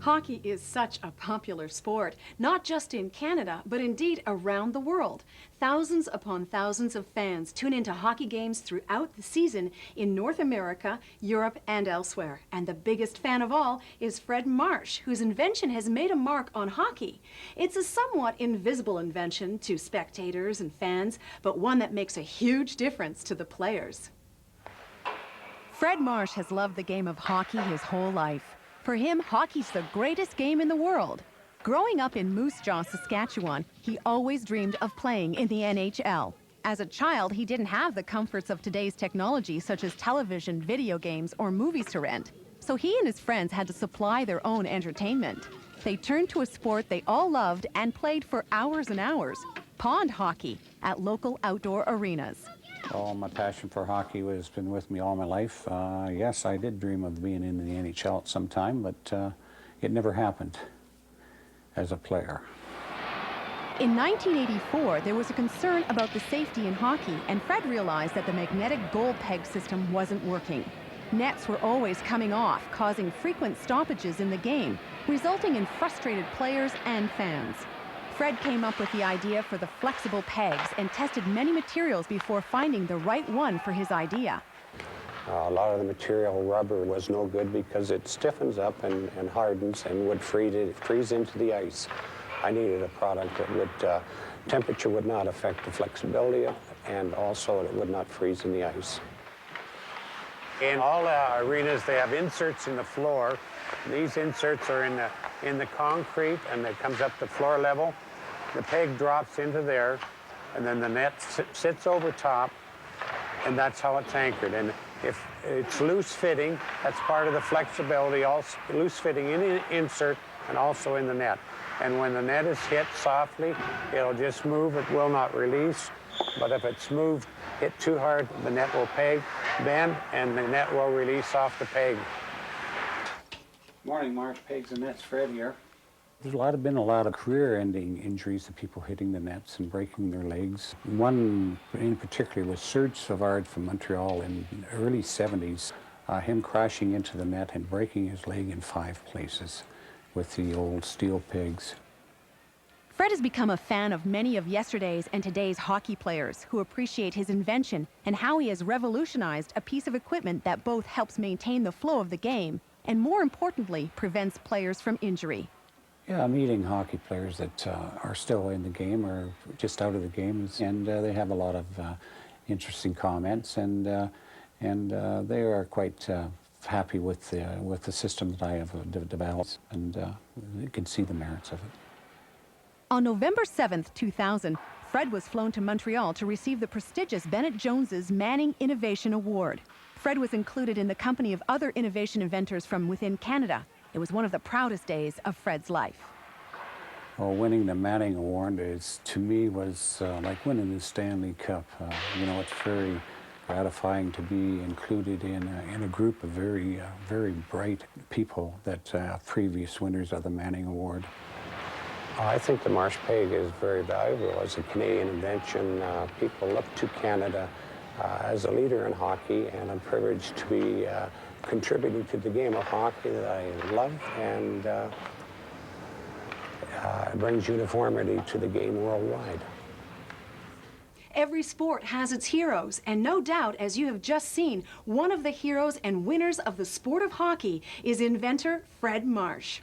Hockey is such a popular sport, not just in Canada, but indeed around the world. Thousands upon thousands of fans tune into hockey games throughout the season in North America, Europe, and elsewhere. And the biggest fan of all is Fred Marsh, whose invention has made a mark on hockey. It's a somewhat invisible invention to spectators and fans, but one that makes a huge difference to the players. Fred Marsh has loved the game of hockey his whole life. For him, hockey's the greatest game in the world. Growing up in Moose Jaw, Saskatchewan, he always dreamed of playing in the NHL. As a child, he didn't have the comforts of today's technology, such as television, video games, or movies to rent. So he and his friends had to supply their own entertainment. They turned to a sport they all loved and played for hours and hours: pond hockey at local outdoor arenas. Oh, my passion for hockey has been with me all my life. Yes, I did dream of being in the NHL at some time, but it never happened as a player. In 1984, there was a concern about the safety in hockey, and Fred realized that the magnetic goal peg system wasn't working. Nets were always coming off, causing frequent stoppages in the game, resulting in frustrated players and fans. Fred came up with the idea for the flexible pegs and tested many materials before finding the right one for his idea. A lot of the material, rubber, was no good because it stiffens up and hardens and would freeze into the ice. I needed a product that would, temperature would not affect the flexibility of it, and also it would not freeze in the ice. In all arenas, they have inserts in the floor. These inserts are in the concrete, and it comes up to floor level. The peg drops into there, and then the net sits over top, and that's how it's anchored. And if it's loose fitting, that's part of the flexibility, also loose fitting in the insert and also in the net. And when the net is hit softly, it'll just move, it will not release. But if it's moved, hit too hard, the net will bend, and the net will release off the peg. Morning, Marsh Pegs and Nets. Fred here. There's been a lot of career-ending injuries of people hitting the nets and breaking their legs. One in particular was Serge Savard from Montreal in the early 70s, him crashing into the net and breaking his leg in 5 places with the old steel pegs. Fred has become a fan of many of yesterday's and today's hockey players who appreciate his invention and how he has revolutionized a piece of equipment that both helps maintain the flow of the game and, more importantly, prevents players from injury. Yeah, meeting hockey players that are still in the game or just out of the game, and they have a lot of interesting comments, and they are quite happy with the system that I have developed, and you can see the merits of it. On November 7th, 2000, Fred was flown to Montreal to receive the prestigious Bennett Jones's Manning Innovation Award. Fred was included in the company of other innovation inventors from within Canada. It was one of the proudest days of Fred's life. Well, winning the Manning Award to me was like winning the Stanley Cup. You know, it's very gratifying to be included in a group of very bright people that previous winners of the Manning Award. I think the Marsh Peg is very valuable as a Canadian invention. People look to Canada as a leader in hockey, and I'm privileged to be contributing to the game of hockey that I love, and it brings uniformity to the game worldwide. Every sport has its heroes, and no doubt, as you have just seen, one of the heroes and winners of the sport of hockey is inventor Fred Marsh.